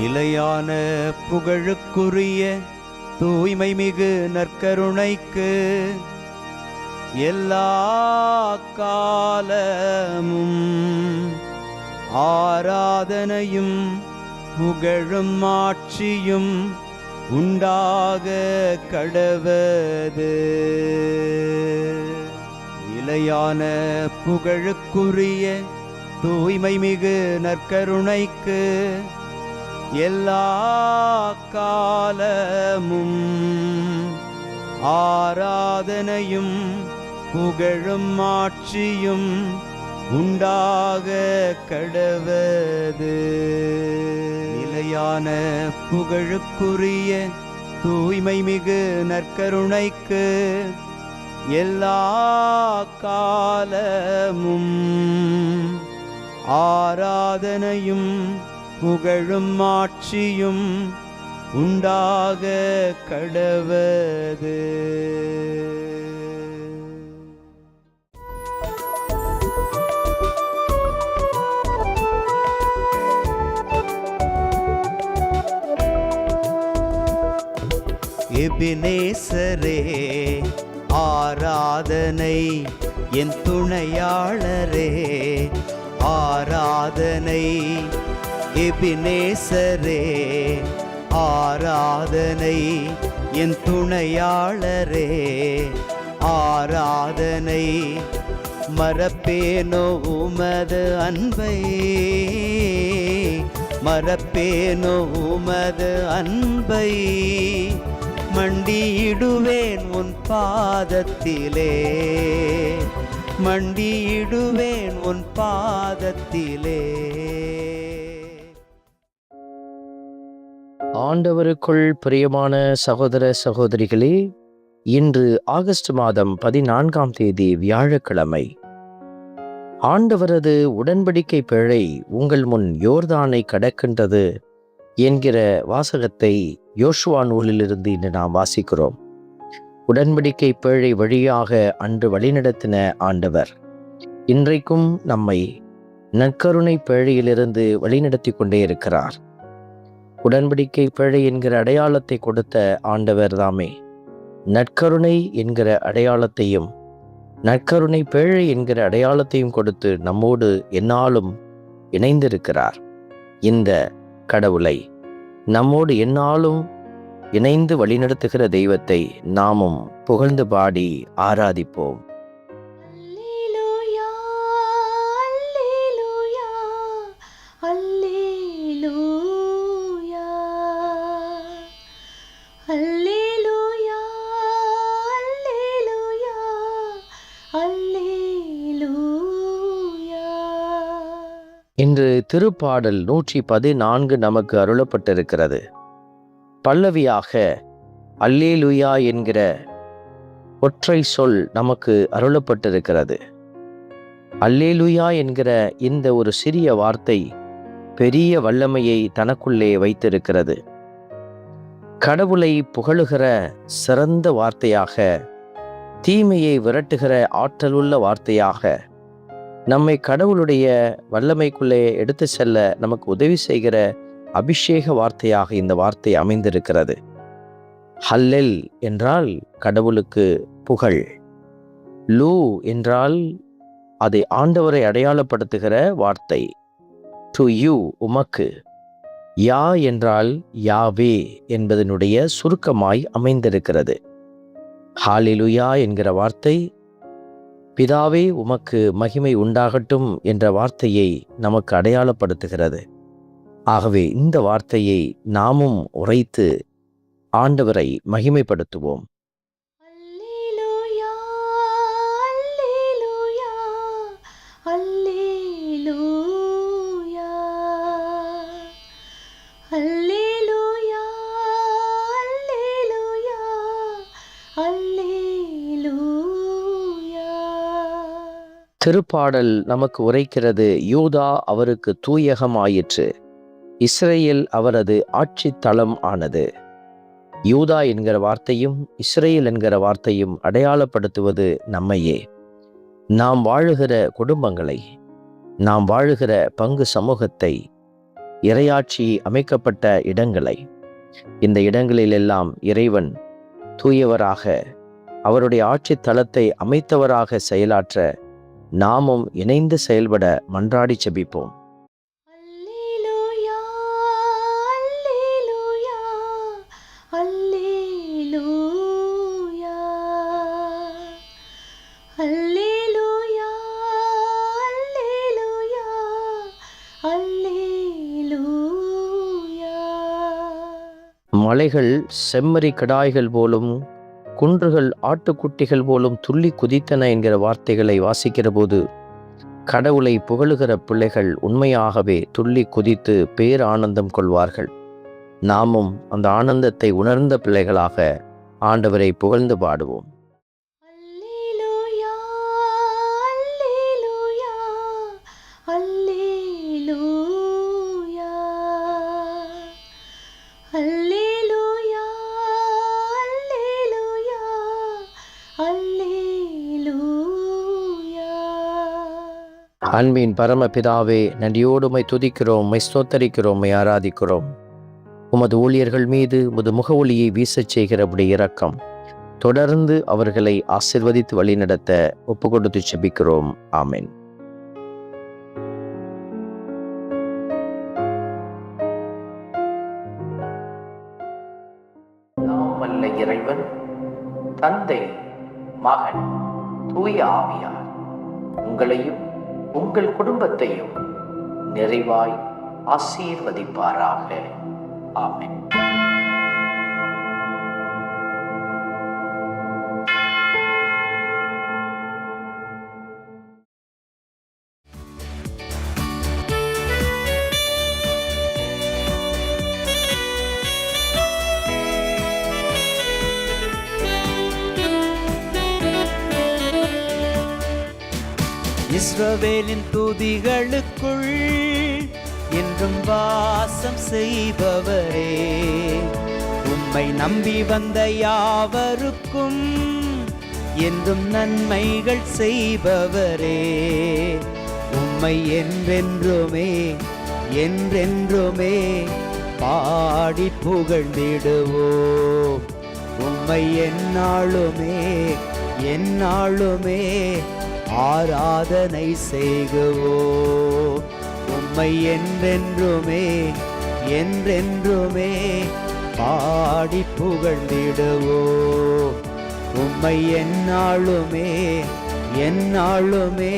நிலையான புகழுக்குரிய தூய்மை மிகு நற்கருணைக்கு எல்லா காலமும் ஆராதனையும் புகழும் ஆட்சியும் உண்டாக கடவது. நிலையான புகழுக்குரிய தூய்மை மிகு நற்கருணைக்கு எல்லா காலமும் ஆராதனையும் புகழும் ஆட்சியும் உண்டாக கடவது. நிலையான புகழுக்குரிய தூய்மை மிகு நற்கருணைக்கு எல்லா காலமும் ஆராதனையும் புகழும் ஆட்சியும் உண்டாக கடவது. எபினேசரே ஆராதனை, என் துணையாளரே ஆராதனை. எபினேசரே ஆராதனை, என் துணையாளரே ஆராதனை. மறப்பேனோ உமது அன்பை, மறப்பேனோ உமது அன்பை. மண்டியிடுவேன் உன் பாதத்திலே, மண்டியிடுவேன் உன் பாதத்திலே. ஆண்டவருக்குள் பிரியமான சகோதர சகோதரிகளே, இன்று ஆகஸ்ட் மாதம் 14ஆம் தேதி வியாழக்கிழமை. ஆண்டவரது உடன்படிக்கை பேழை உங்கள் முன் யோர்தானை கடக்கின்றது என்கிற வாசகத்தை யோசுவா நூலிலிருந்து இன்று நாம் வாசிக்கிறோம். உடன்படிக்கை பேழை வழியாக அன்று வழிநடத்தின ஆண்டவர் இன்றைக்கும் நம்மை நற்கருணை பேழையிலிருந்து வழிநடத்தி கொண்டே இருக்கிறார். உடன்படிக்கை பேழை என்கிற அடையாளத்தை கொடுத்த ஆண்டவர் தாமே நற்கருணை என்கிற அடையாளத்தையும் நற்கருணை பேழை என்கிற அடையாளத்தையும் கொடுத்து நம்மோடு எந்நாளும் இணைந்திருக்கிறார். இந்த கடவுளை, நம்மோடு எந்நாளும் இணைந்து வழிநடத்துகிற தெய்வத்தை நாமும் புகழ்ந்து பாடி ஆராதிப்போம். இன்று திருப்பாடல் 114 நமக்கு அருளப்பட்டிருக்கிறது. பல்லவியாக அல்லேலூயா என்கிற ஒற்றை சொல் நமக்கு அருளப்பட்டிருக்கிறது. அல்லேலூயா என்கிற இந்த ஒரு சிறிய வார்த்தை பெரிய வல்லமையை தனக்குள்ளே வைத்திருக்கிறது. கடவுளை புகழுகிற சிறந்த வார்த்தையாக, தீமையை விரட்டுகிற ஆற்றலுள்ள வார்த்தையாக, நம்மை கடவுளுடைய வல்லமைக்குள்ளே எடுத்து செல்ல நமக்கு உதவி செய்கிற அபிஷேக வார்த்தையாக இந்த வார்த்தை அமைந்திருக்கிறது. ஹல்லெல் என்றால் கடவுளுக்கு புகழ். லூ என்றால் அதை ஆண்டவரை அடையாளப்படுத்துகிற வார்த்தை. டு யூ, உமக்கு. யா என்றால் யாவே என்பதனுடைய சுருக்கமாய் அமைந்திருக்கிறது. ஹல்லேலூயா என்கிற வார்த்தை பிதாவே உமக்கு மகிமை உண்டாகட்டும் என்ற வார்த்தையை நமக்கு அடையாளப்படுத்துகிறது. ஆகவே இந்த வார்த்தையை நாமும் உரைத்து ஆண்டவரை மகிமைப்படுத்துவோம். திருப்பாடல் நமக்கு உரைக்கிறது, யூதா அவருக்கு தூயகம் ஆயிற்று, இஸ்ரேல் அவரது ஆட்சி தளம் ஆனது. யூதா என்கிற வார்த்தையும் இஸ்ரேல் என்கிற வார்த்தையும் அடையாளப்படுத்துவது நம்மையே. நாம் வாழுகிற குடும்பங்களை, நாம் வாழுகிற பங்கு சமூகத்தை, இறையாட்சி அமைக்கப்பட்ட இடங்களை, இந்த இடங்களிலெல்லாம் இறைவன் தூயவராக, அவருடைய ஆட்சி தளத்தை அமைத்தவராக செயலாற்ற நாமும் இணைந்து செயல்பட மன்றாடி செபிப்போம். அல்லேலூயா, அல்லேலூயா, அல்லேலூயா, அல்லேலூயா, அல்லேலூயா, அல்லேலூயா. மலைகள் செம்மறி கிடாய்கள் போலும் குன்றுகள் ஆட்டுக்குட்டிகள் போலும் துள்ளி குதித்தன என்கிற வார்த்தைகளை வாசிக்கிற போது கடவுளை புகழுகிற பிள்ளைகள் உண்மையாகவே துள்ளி குதித்து பேர் ஆனந்தம் கொள்வார்கள். நாமும் அந்த ஆனந்தத்தை உணர்ந்த பிள்ளைகளாக ஆண்டவரை புகழ்ந்து பாடுவோம். அல்லேலூயா, அல்லேலூயா, அல்லேலூயா, அல்லேலூயா, அல்லேலூயா, அல்லேலூயா. அன்பின் பரமபிதாவே, நன்றியோடு உம்மை துதிக்கிறோம், உம்மை ஸ்தோத்தரிக்கிறோம், உம்மை ஆராதிக்கிறோம். உமது ஊழியர்கள் மீது உமது முக ஒளியை வீசச் செய்கிறபடி இரக்கம் தொடர்ந்து அவர்களை ஆசிர்வதித்து வழிநடத்த ஒப்புக்கொடுத்து செபிக்கிறோம். ஆமென். நாம் வல்ல இறைவன் தந்தை, மகன், தூய ஆவியார் உங்களையும் உங்கள் குடும்பத்தையும் நிறைவாய் ஆசீர்வதிப்பாராக. ஆமென். இஸ்ரவேலின் துதிகளுக்குள் என்றும் வாசம் செய்பவரே, உம்மை நம்பி வந்த யாவருக்கும் என்றும் நன்மைகள் செய்பவரே, உம்மை என்றென்றுமே என்றென்றுமே பாடி புகழ்ந்திடுவோம். உம்மை எந்நாளுமே எந்நாளுமே ஆராதனை செய்குவோம். உம்மை என்றென்றுமே என்றென்றுமே பாடி புகழ்ந்திடுவோம். உம்மை எந்நாளுமே எந்நாளுமே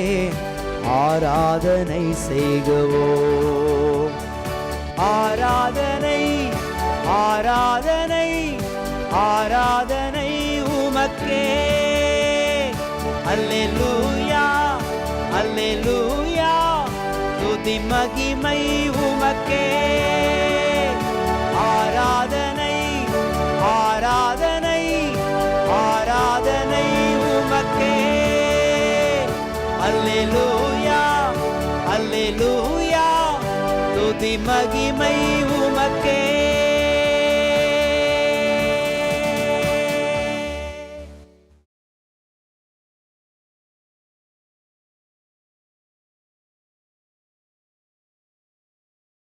ஆராதனை செய்குவோம். ஆராதனை ஆராதனை ஆராதனை உமக்கே. அல்லேலூயா அல்லேலூயா, துதி மகிமை உமக்கே. ஆராதனை ஆராதனை ஆராதனை உமக்கே. அல்லேலூயா அல்லேலூயா, துதி மகிமை உமக்கே.